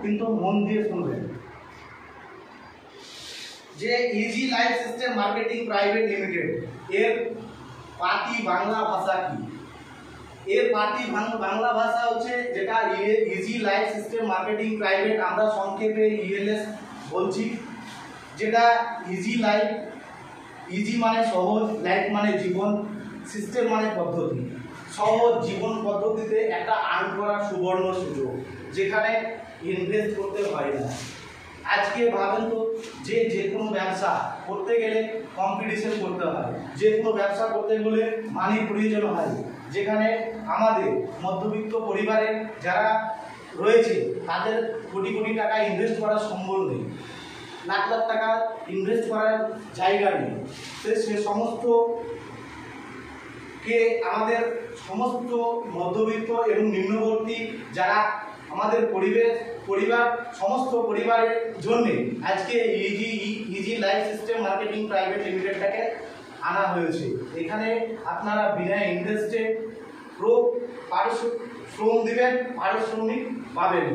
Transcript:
কিন্তু মন দিয়ে শুনবেন। যে easy life system marketing private limited এর পাতি বাংলা ভাষা কি? এর পাতি বাংলা ভাষা হচ্ছে যেটা easy life system marketing private, আমরা সংক্ষেপে ইএলএস বলছি। যেটা ইজি লাইফ, ইজি মানে সহজ, লাইফ মানে জীবন, সিস্টেম মানে পদ্ধতি। সহজ জীবন পদ্ধতিতে একটা আর্ন করার সুবর্ণ সুযোগ, যেখানে ইনভেস্ট করতে হয় না। আজকে ভাবেন তো, যে কোনো ব্যবসা করতে গেলে কম্পিটিশন করতে হয়, যে কোনো ব্যবসা করতে গেলে মানির প্রয়োজন হয়, যেখানে আমাদের মধ্যবিত্ত পরিবারের যারা রয়েছে তাদের কোটি কোটি টাকা ইনভেস্ট করা সম্ভব নেই, লাখ লাখ টাকা ইনভেস্ট করার জায়গা নেই। সে সমস্ত কে আমাদের সমস্ত মধ্যবিত্ত এবং নিম্নবর্তী যারা আমাদের পরিবার সমস্ত পরিবারের জন্য আজকে easy life system marketing private লিমিটেডটাকে আনা হয়েছে। এখানে আপনারা বিনা ইনভেস্টে শ্রম দিবেন, পারিশ্রমিক পাবেন।